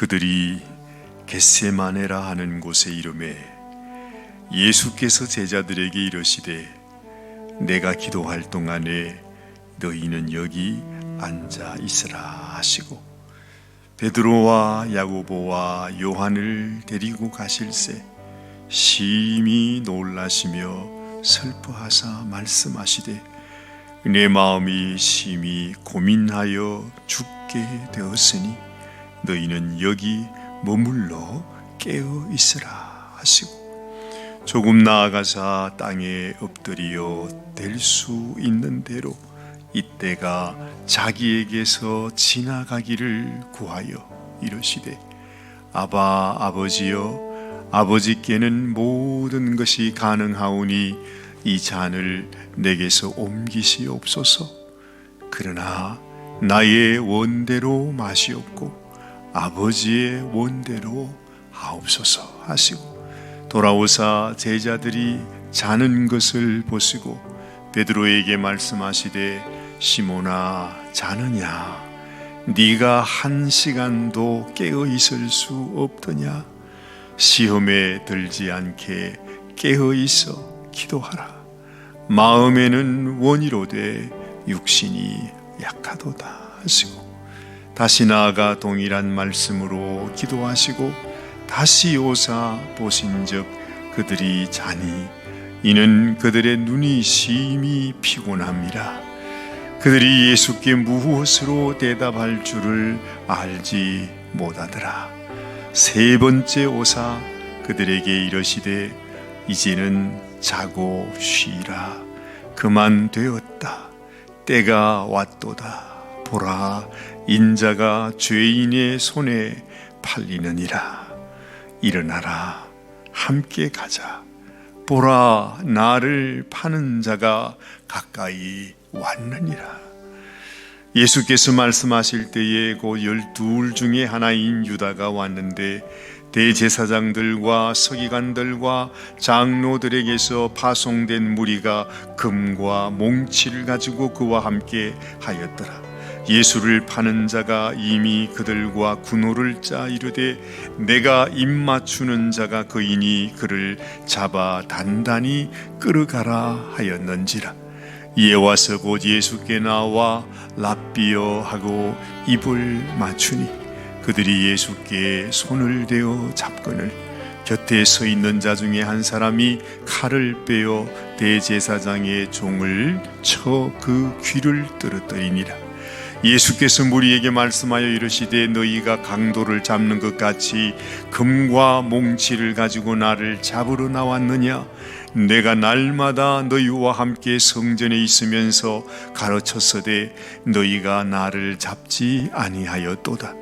그들이 겟세마네라 하는 곳에 이르매 예수께서 제자들에게 이르시되 내가 기도할 동안에 너희는 여기 앉아 있으라 하시고 베드로와 야고보와 요한을 데리고 가실새 심히 놀라시며 슬퍼하사 말씀하시되 내 마음이 심히 고민하여 죽게 되었으니 너희는 여기 머물러 깨어 있으라 하시고 조금 나아가사 땅에 엎드려 될 수 있는 대로 이때가 자기에게서 지나가기를 구하여 이르시되 아바 아버지여 아버지께는 모든 것이 가능하오니 이 잔을 내게서 옮기시옵소서. 그러나 나의 원대로 마시옵고 아버지의 원대로 하옵소서 하시고 돌아오사 제자들이 자는 것을 보시고 베드로에게 말씀하시되 시몬아 자느냐 네가 1시간도 깨어 있을 수 없더냐 시험에 들지 않게 깨어 있어 기도하라 마음에는 원이로되 육신이 약하도다 하시고 다시 나아가 동일한 말씀으로 기도하시고 다시 오사 보신즉 그들이 자니 이는 그들의 눈이 심히 피곤함이라 그들이 예수께 무엇으로 대답할 줄을 알지 못하더라. 세 번째 오사 그들에게 이르시되 이제는 자고 쉬라 그만 되었다 때가 왔도다 보라 인자가 죄인의 손에 팔리느니라 일어나라 함께 가자 보라 나를 파는 자가 가까이 왔느니라. 예수께서 말씀하실 때에 곧 12 중에 하나인 유다가 왔는데 대제사장들과 서기관들과 장로들에게서 파송된 무리가 금과 몽치를 가지고 그와 함께 하였더라. 예수를 파는 자가 이미 그들과 군호를 짜 이르되 내가 입맞추는 자가 그이니 그를 잡아 단단히 끌어가라 하였는지라. 이에 와서 곧 예수께 나와 랍비여 하고 입을 맞추니 그들이 예수께 손을 대어 잡거늘 곁에 서 있는 자 중에 한 사람이 칼을 빼어 대제사장의 종을 쳐 그 귀를 떨어뜨리니라. 예수께서 무리에게 말씀하여 이르시되 너희가 강도를 잡는 것 같이 금과 몽치를 가지고 나를 잡으러 나왔느냐 내가 날마다 너희와 함께 성전에 있으면서 가르쳤으되 너희가 나를 잡지 아니하였도다.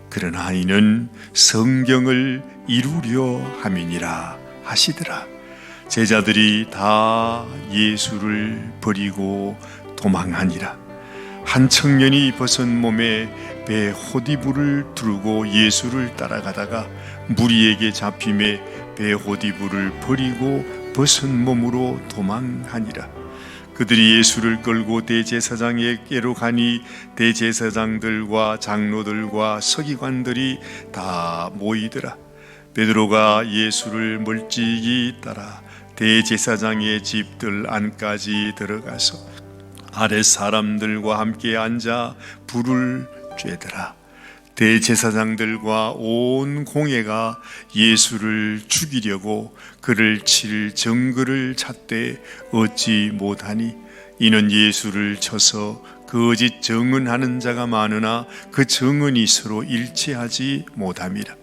그러나 이는 성경을 이루려 함이니라 하시더라. 제자들이 다 예수를 버리고 도망하니라. 한 청년이 벗은 몸에 배 호디부를 두르고 예수를 따라가다가 무리에게 잡힘에 배 호디부를 버리고 벗은 몸으로 도망하니라. 그들이 예수를 끌고 대제사장에게로 가니 대제사장들과 장로들과 서기관들이 다 모이더라. 베드로가 예수를 멀찍이 따라 대제사장의 집들 안까지 들어가서 아랫 사람들과 함께 앉아 불을 쬐더라. 대제사장들과 온 공회가 예수를 죽이려고 그를 칠 증거를 찾되 얻지 못하니 이는 예수를 쳐서 거짓 증언하는 자가 많으나 그 증언이 서로 일치하지 못함이라.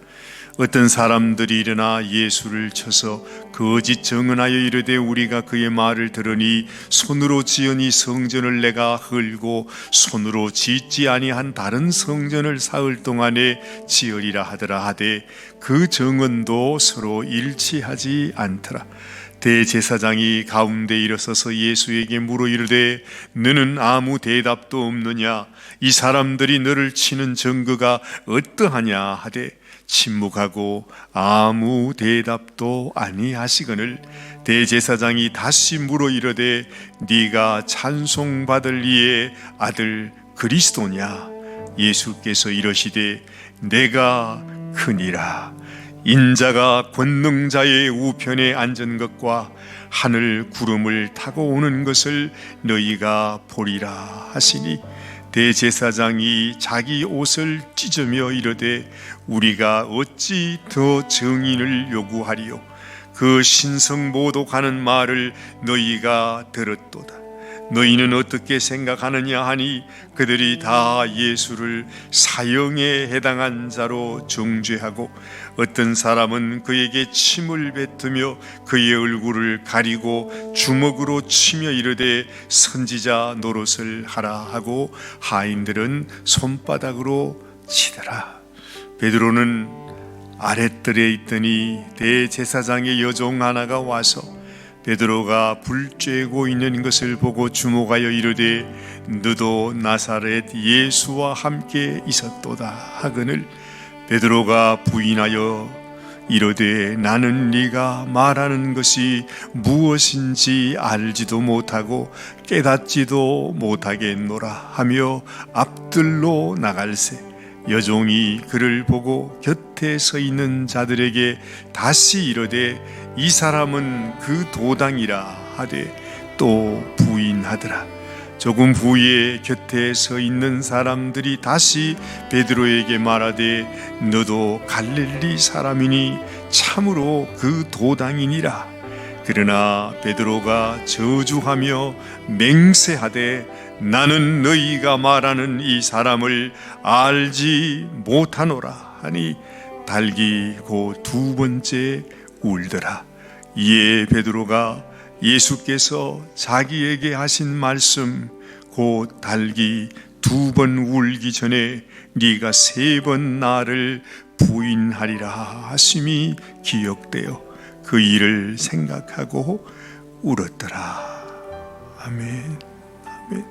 어떤 사람들이 일어나 예수를 쳐서 거짓 증언하여 이르되 우리가 그의 말을 들으니 손으로 지으니 성전을 내가 헐고 손으로 짓지 아니한 다른 성전을 사흘 동안에 지으리라 하더라 하되 그 증언도 서로 일치하지 않더라. 대제사장이 가운데 일어서서 예수에게 물어 이르되 너는 아무 대답도 없느냐 이 사람들이 너를 치는 증거가 어떠하냐 하되 침묵하고 아무 대답도 아니하시거늘 대제사장이 다시 물어 이르되 네가 찬송받을 이의 아들 그리스도냐 예수께서 이르시되 내가 크니라. 인자가 권능자의 우편에 앉은 것과 하늘 구름을 타고 오는 것을 너희가 보리라 하시니, 대제사장이 자기 옷을 찢으며 이르되 우리가 어찌 더 증인을 요구하리요? 그 신성 모독하는 말을 너희가 들었도다. 너희는 어떻게 생각하느냐 하니, 그들이 다 예수를 사형에 해당한 자로 정죄하고 어떤 사람은 그에게 침을 뱉으며 그의 얼굴을 가리고 주먹으로 치며 이르되 선지자 노릇을 하라 하고 하인들은 손바닥으로 치더라. 베드로는 아랫뜰에 있더니 대제사장의 여종 하나가 와서 베드로가 불 쬐고 있는 것을 보고 주목하여 이르되 너도 나사렛 예수와 함께 있었도다 하거늘, 베드로가 부인하여 이르되 나는 네가 말하는 것이 무엇인지 알지도 못하고 깨닫지도 못하겠노라 하며 앞뜰로 나갈새, 여종이 그를 보고 곁에 서 있는 자들에게 다시 이르되 이 사람은 그 도당이라 하되 또 부인하더라. 조금 후에 곁에 서 있는 사람들이 다시 베드로에게 말하되 너도 갈릴리 사람이니 참으로 그 도당이니라. 그러나 베드로가 저주하며 맹세하되 나는 너희가 말하는 이 사람을 알지 못하노라 하니 달기 곧 두 번째 울더라. 이에 베드로가 예수께서 자기에게 하신 말씀 곧 달기 두 번 울기 전에 네가 세 번 나를 부인하리라 하심이 기억되어 그 일을 생각하고 울었더라. 아멘. 아멘.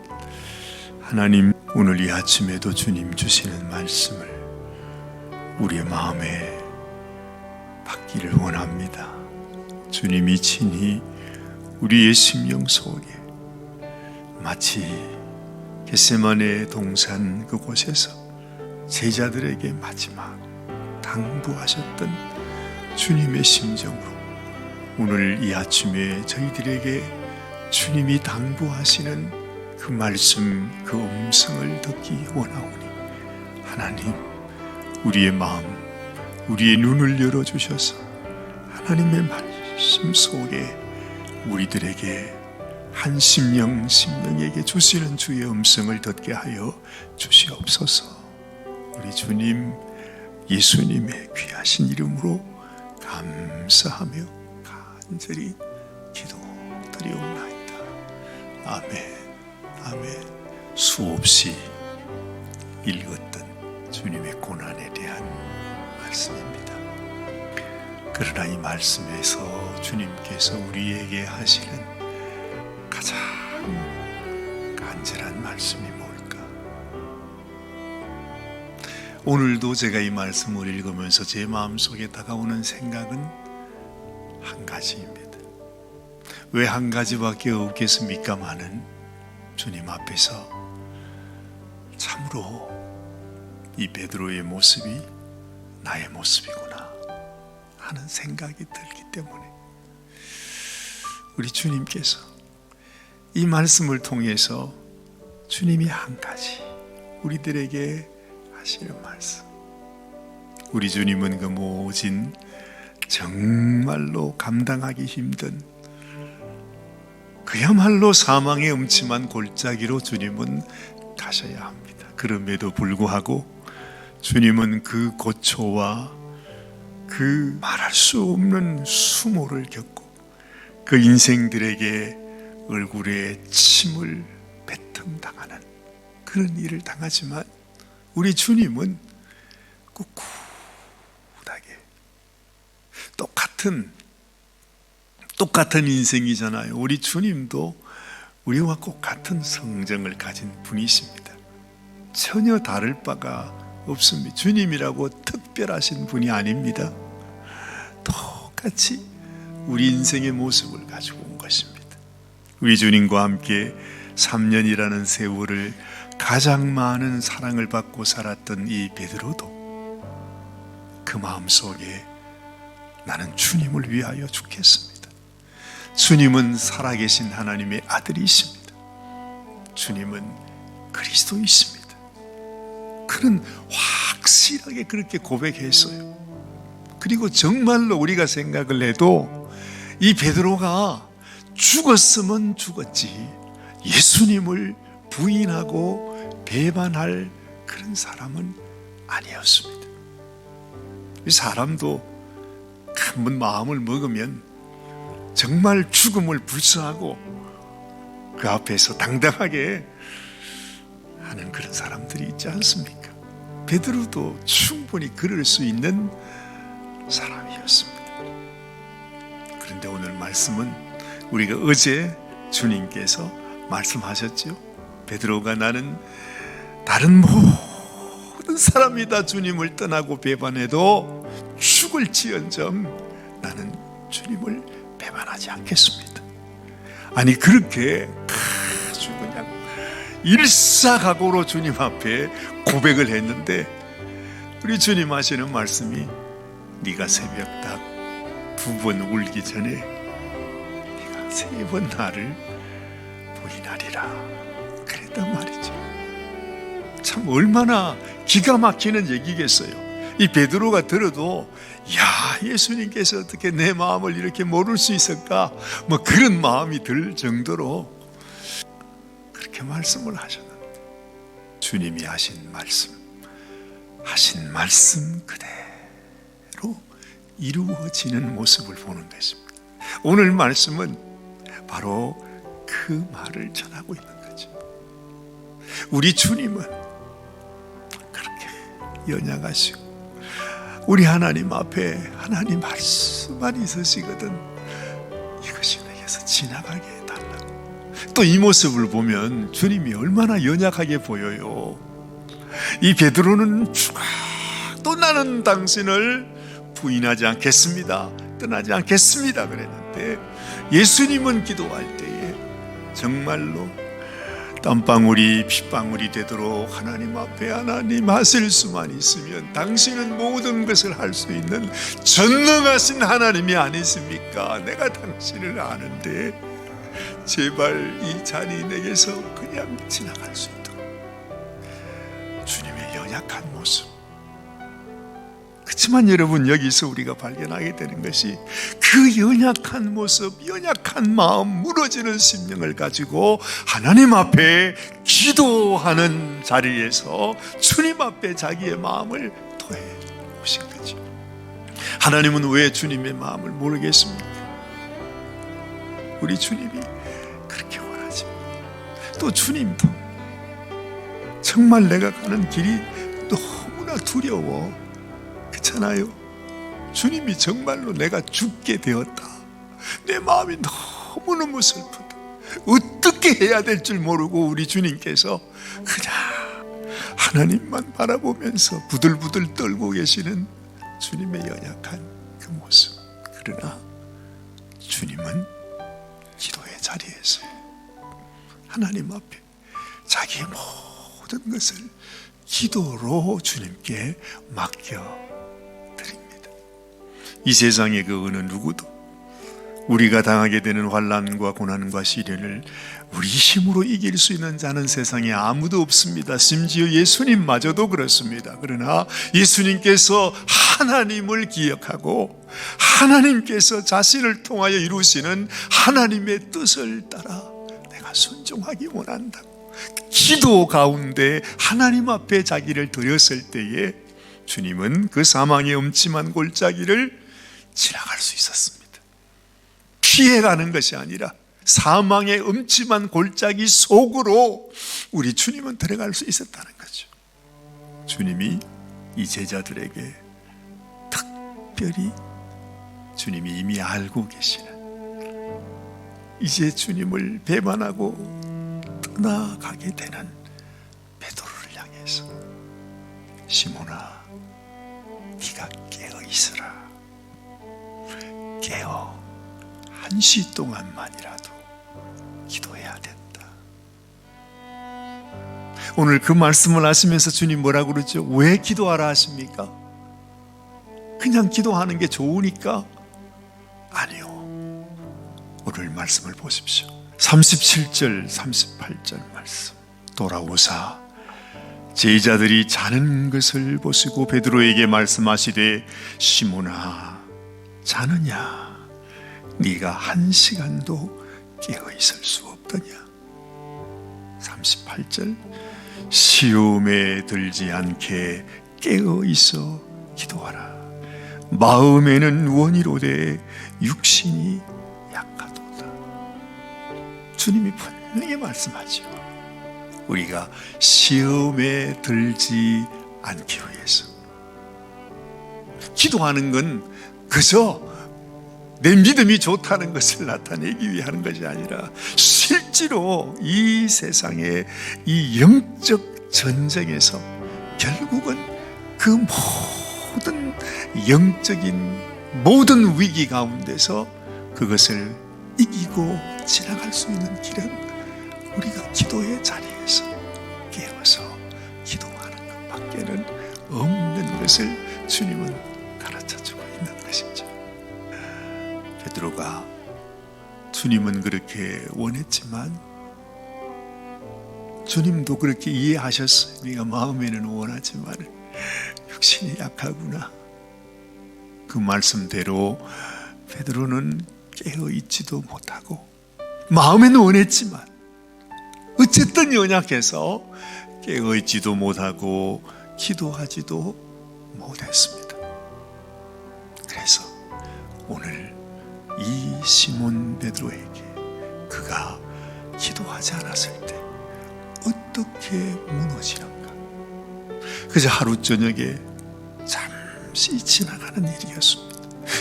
하나님, 오늘 이 아침에도 주님 주시는 말씀을 우리의 마음에 받기를 원합니다. 주님이 친히 우리의 심령 속에 마치 겟세마네 동산 그곳에서 제자들에게 마지막 당부하셨던 주님의 심정으로 오늘 이 아침에 저희들에게 주님이 당부하시는 그 말씀, 그 음성을 듣기 원하오니 하나님, 우리의 마음, 우리의 눈을 열어주셔서 하나님의 말씀 속에 우리들에게 한 심령에게 주시는 주의 음성을 듣게 하여 주시옵소서. 우리 주님 예수님의 귀하신 이름으로 감사하며 간절히 기도드리옵나이다. 아멘. 아멘. 수없이 읽었던 주님의 고난에 대한 말씀입니다. 그러나 이 말씀에서 주님께서 우리에게 하시는 가장 간절한 말씀이 뭘까? 오늘도 제가 이 말씀을 읽으면서 제 마음속에 다가오는 생각은 한 가지입니다. 왜 한 가지밖에 없겠습니까마는 주님 앞에서 참으로 이 베드로의 모습이 나의 모습이구나 하는 생각이 들기 때문에 우리 주님께서 이 말씀을 통해서 주님이 한 가지 우리들에게 하시는 말씀, 우리 주님은 그 모진 정말로 감당하기 힘든 그야말로 사망의 음침한 골짜기로 주님은 가셔야 합니다. 그럼에도 불구하고 주님은 그 고초와 그 말할 수 없는 수모를 겪고 그 인생들에게 얼굴에 침을 뱉음당하는 그런 일을 당하지만 우리 주님은 꿋꿋하게 똑같은 인생이잖아요. 우리 주님도 우리와 똑같은 성정을 가진 분이십니다. 전혀 다를 바가 없습니다. 주님이라고 특별하신 분이 아닙니다. 똑같이 우리 인생의 모습을 가지고 온 것입니다. 우리 주님과 함께 3년이라는 세월을 가장 많은 사랑을 받고 살았던 이 베드로도 그 그 마음 속에 나는 주님을 위하여 죽겠습니다. 주님은 살아계신 하나님의 아들이십니다. 주님은 그리스도이십니다. 그는 확실하게 그렇게 고백했어요. 그리고 정말로 우리가 생각을 해도 이 베드로가 죽었으면 죽었지 예수님을 부인하고 배반할 그런 사람은 아니었습니다. 사람도 한번 마음을 먹으면 정말 죽음을 불사하고 그 앞에서 당당하게 하는 그런 사람들이 있지 않습니까? 베드로도 충분히 그럴 수 있는 사람이었습니다. 그런데 오늘 말씀은 우리가 어제 주님께서 말씀하셨죠. 베드로가 나는 다른 모든 사람이 다 주님을 떠나고 배반해도 죽을지언정 나는 주님을 배반하지 않겠습니다. 아니 그렇게 아주 그냥 일사각오로 주님 앞에 고백을 했는데 우리 주님 하시는 말씀이 네가 새벽닭 2번 울기 전에 네가 3번 나를 부인하리라 그랬단 말이죠. 참 얼마나 기가 막히는 얘기겠어요. 이 베드로가 들어도 야 예수님께서 어떻게 내 마음을 이렇게 모를 수 있을까 뭐 그런 마음이 들 정도로 그렇게 말씀을 하셨는데 주님이 하신 말씀 그대로 이루어지는 모습을 보는 것입니다. 오늘 말씀은 바로 그 말을 전하고 있는 거죠. 우리 주님은 그렇게 연약하시고 우리 하나님 앞에 하나님 말씀만 있으시거든 이것이 내게서 지나가게 해달라고. 또 이 모습을 보면 주님이 얼마나 연약하게 보여요. 이 베드로는 죽어도 나는 당신을 부인하지 않겠습니다, 떠나지 않겠습니다 그랬는데 예수님은 기도할 때에 정말로 땀방울이 핏방울이 되도록 하나님 앞에 하나님 하실 수만 있으면 당신은 모든 것을 할 수 있는 전능하신 하나님이 아니십니까? 내가 당신을 아는데 제발 이 잔이 내게서 그냥 지나갈 수 있도록. 주님의 연약한 모습. 그렇지만 여러분 여기서 우리가 발견하게 되는 것이 그 연약한 모습, 연약한 마음, 무너지는 심령을 가지고 하나님 앞에 기도하는 자리에서 주님 앞에 자기의 마음을 토해 오신 거죠. 하나님은 왜 주님의 마음을 모르겠습니까? 우리 주님이 그렇게 원하지. 또 주님도 정말 내가 가는 길이 너무나 두려워. 그렇잖아요. 주님이 정말로 내가 죽게 되었다. 내 마음이 너무너무 슬프다. 어떻게 해야 될 줄 모르고 우리 주님께서 그냥 하나님만 바라보면서 부들부들 떨고 계시는 주님의 연약한 그 모습. 그러나 주님은 기도의 자리에서 하나님 앞에 자기의 모든 것을 기도로 주님께 맡겨 드립니다. 이 세상의 그 어느 누구도 우리가 당하게 되는 환난과 고난과 시련을 우리 힘으로 이길 수 있는 자는 세상에 아무도 없습니다. 심지어 예수님마저도 그렇습니다. 그러나 예수님께서 하나님을 기억하고 하나님께서 자신을 통하여 이루시는 하나님의 뜻을 따라 내가 순종하기 원한다. 기도 가운데 하나님 앞에 자기를 드렸을 때에 주님은 그 사망의 음침한 골짜기를 지나갈 수 있었습니다. 피해가는 것이 아니라 사망의 음침한 골짜기 속으로 우리 주님은 들어갈 수 있었다는 거죠. 주님이 이 제자들에게 특별히 주님이 이미 알고 계시는 이제 주님을 배반하고 떠나가게 되는 베드로를 향해서 시몬아 네가 깨어 있으라. 깨어 1시 동안만이라도 기도해야 된다. 오늘 그 말씀을 하시면서 주님 뭐라고 그러죠? 왜 기도하라 하십니까? 그냥 기도하는 게 좋으니까? 아니요. 오늘 말씀을 보십시오. 37절 38절 말씀. 돌아오사 제자들이 자는 것을 보시고 베드로에게 말씀하시되 시몬아 자느냐? 네가 한 시간도 깨어 있을 수 없더냐? 38절 시험에 들지 않게 깨어 있어 기도하라. 마음에는 원이로되 육신이 약하도다. 주님이 분명히 말씀하죠. 우리가 시험에 들지 않기 위해서 기도하는 건 그저 내 믿음이 좋다는 것을 나타내기 위해 하는 것이 아니라 실제로 이 세상의 이 영적 전쟁에서 결국은 그 모든 영적인 모든 위기 가운데서 그것을 이기고 지나갈 수 있는 길은 우리가 기도의 자리에서 깨어서 기도하는 것 밖에는 없는 것을 주님은 가르쳐주고 있는 것이죠. 베드로가 주님은 그렇게 원했지만 주님도 그렇게 이해하셨어요. 네가 마음에는 원하지만 육신이 약하구나. 그 말씀대로 베드로는 깨어있지도 못하고 마음에는 원했지만 어쨌든 연약해서 깨어있지도 못하고 기도하지도 못했습니다. 그래서 오늘 이 시몬 베드로에게 그가 기도하지 않았을 때 어떻게 무너지는가? 그저 하루 저녁에 잠시 지나가는 일이었습니다.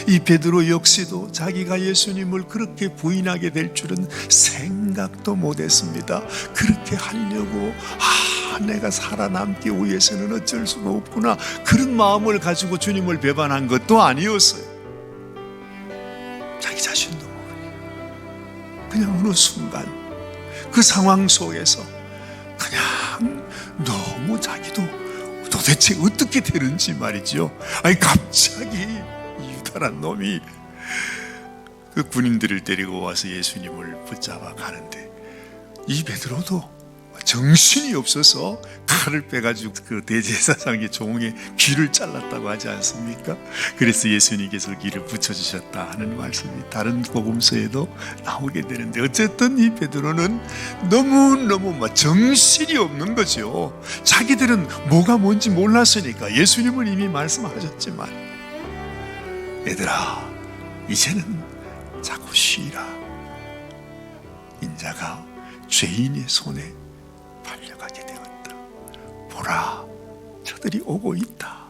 이 베드로 역시도 자기가 예수님을 그렇게 부인하게 될 줄은 생각도 못했습니다. 그렇게 하려고 내가 살아남기 위해서는 어쩔 수가 없구나, 그런 마음을 가지고 주님을 배반한 것도 아니었어요. 자기 자신도 모르게 그냥 어느 순간 그 상황 속에서 그냥 너무 자기도 도대체 어떻게 되는지 말이죠. 아니 갑자기 유다란 놈이 그 군인들을 데리고 와서 예수님을 붙잡아 가는데 이 베드로도 정신이 없어서 칼을 빼가지고 그 대제사장의 종의 귀를 잘랐다고 하지 않습니까? 그래서 예수님께서 귀를 붙여주셨다 하는 말씀이 다른 복음서에도 나오게 되는데, 어쨌든 이 베드로는 너무너무 정신이 없는 거죠. 자기들은 뭐가 뭔지 몰랐으니까 예수님은 이미 말씀하셨지만 얘들아 이제는 자고 쉬라. 인자가 죄인의 손에 팔려가게 되었다. 보라, 저들이 오고 있다.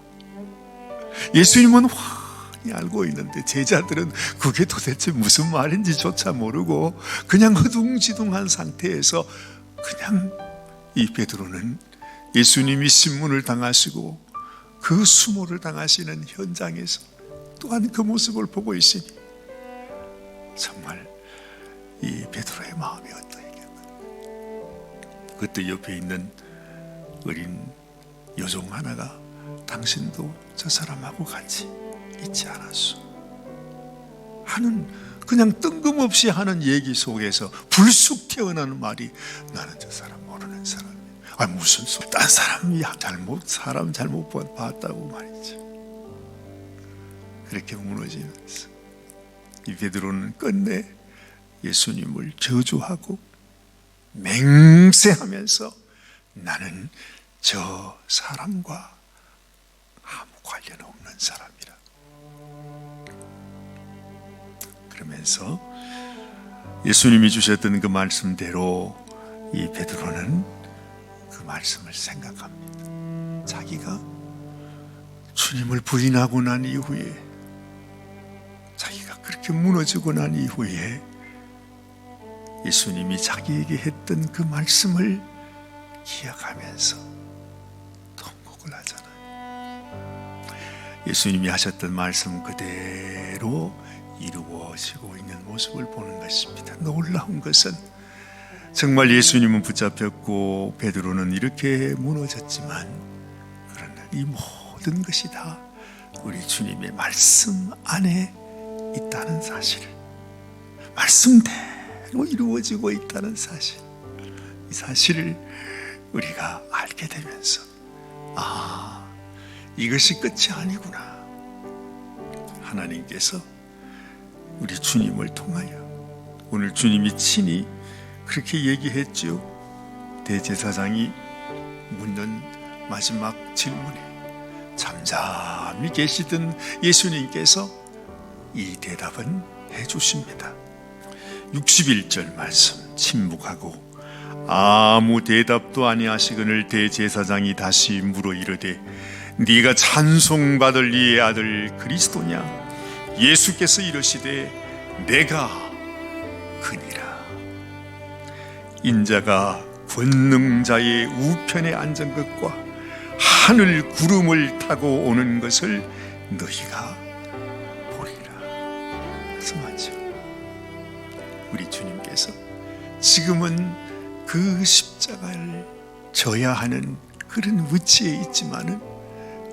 예수님은 환히 알고 있는데 제자들은 그게 도대체 무슨 말인지조차 모르고 그냥 허둥지둥한 상태에서 그냥 이 베드로는 예수님이 신문을 당하시고 그 수모를 당하시는 현장에서 또한 그 모습을 보고 있으니 정말 이 베드로의 마음이 어떠했겠나. 그때 옆에 있는 어린 여종 하나가 당신도 저 사람하고 같이 있지 않았소 하는, 그냥 뜬금없이 하는 얘기 속에서 불쑥 태어나는 말이 나는 저 사람 모르는 사람이야. 무슨 소리, 딴 사람이 사람 잘못 봤다고 말이죠. 그렇게 무너지면서 이 베드로는 끝내 예수님을 저주하고 맹세하면서 나는 저 사람과 아무 관련 없는 사람이라. 그러면서 예수님이 주셨던 그 말씀대로 이 베드로는 그 말씀을 생각합니다. 자기가 주님을 부인하고 난 이후에, 자기가 그렇게 무너지고 난 이후에 예수님이 자기에게 했던 그 말씀을 기억하면서 통곡을 하잖아요. 예수님이 하셨던 말씀 그대로 이루어지고 있는 모습을 보는 것입니다. 놀라운 것은 정말 예수님은 붙잡혔고 베드로는 이렇게 무너졌지만, 그러나 이 모든 것이 다 우리 주님의 말씀 안에 있다는 사실을, 말씀대로 이루어지고 있다는 사실, 이 사실을 우리가 알게 되면서 이것이 끝이 아니구나. 하나님께서 우리 주님을 통하여 오늘 주님이 친히 그렇게 얘기했죠. 대제사장이 묻는 마지막 질문에 잠잠히 계시던 예수님께서 이 대답은 해주십니다. 61절 말씀, 침묵하고 아무 대답도 아니하시거늘 대제사장이 다시 물어 이르되 네가 찬송받을 이의 아들 그리스도냐? 예수께서 이르시되 내가 그니라. 인자가 권능자의 우편에 앉은 것과 하늘 구름을 타고 오는 것을 너희가 보리라 말씀하죠. 우리 주님께서 지금은 그 십자가를 져야 하는 그런 위치에 있지만은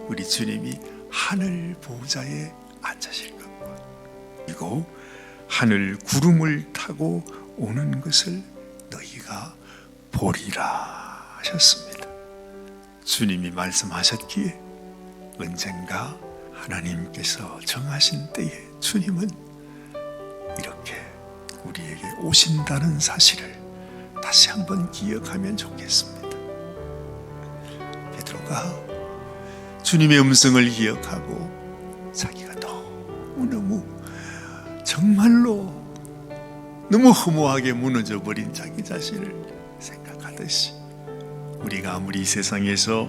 우리 주님이 하늘 보좌에 앉으실 것과 그리고 하늘 구름을 타고 오는 것을 너희가 보리라 하셨습니다. 주님이 말씀하셨기에 언젠가 하나님께서 정하신 때에 주님은 이렇게 우리에게 오신다는 사실을 다시 한번 기억하면 좋겠습니다. 베드로가 주님의 음성을 기억하고 자기가 너무너무 정말로 너무 허무하게 무너져 버린 자기 자신을 생각하듯이 우리가 아무리 이 세상에서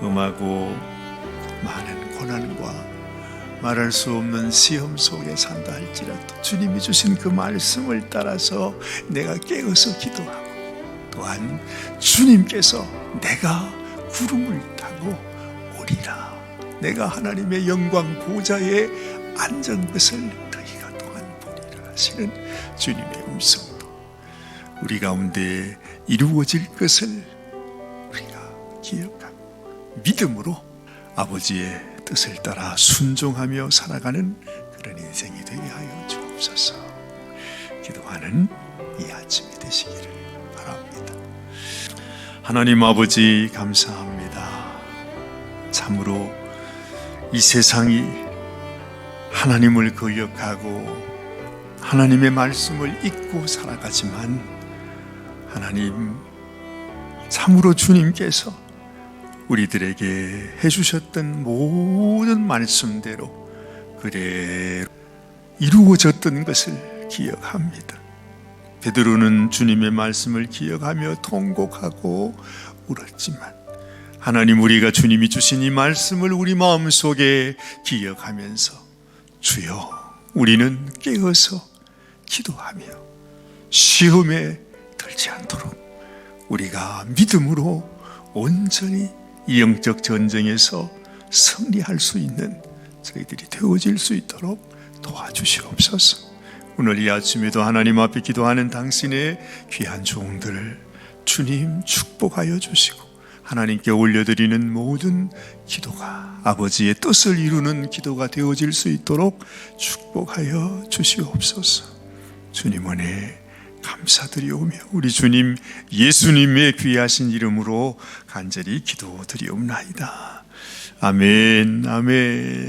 험하고 많은 고난과 말할 수 없는 시험 속에 산다 할지라도 주님이 주신 그 말씀을 따라서 내가 깨어서 기도하고 또한 주님께서 내가 구름을 타고 오리라, 내가 하나님의 영광 보좌에 앉은 것을 너희가 또한 보리라 하시는 주님의 음성도 우리 가운데 이루어질 것을 우리가 기억하고 믿음으로 아버지의 뜻을 따라 순종하며 살아가는 그런 인생이 되게 하여 주옵소서. 기도하는 이 아침이 되시기를 바랍니다. 하나님 아버지 감사합니다. 참으로 이 세상이 하나님을 거역하고 하나님의 말씀을 잊고 살아가지만 하나님 참으로 주님께서 우리들에게 해주셨던 모든 말씀대로 그대로 이루어졌던 것을 기억합니다. 베드로는 주님의 말씀을 기억하며 통곡하고 울었지만 하나님, 우리가 주님이 주신 이 말씀을 우리 마음속에 기억하면서 주여 우리는 깨어서 기도하며 시험에 들지 않도록 우리가 믿음으로 온전히 이 영적 전쟁에서 승리할 수 있는 저희들이 되어질 수 있도록 도와주시옵소서. 오늘 이 아침에도 하나님 앞에 기도하는 당신의 귀한 종들을 주님 축복하여 주시고 하나님께 올려드리는 모든 기도가 아버지의 뜻을 이루는 기도가 되어질 수 있도록 축복하여 주시옵소서. 주님 은혜 감사드리오며 우리 주님 예수님의 귀하신 이름으로 간절히 기도드리옵나이다. 아멘, 아멘.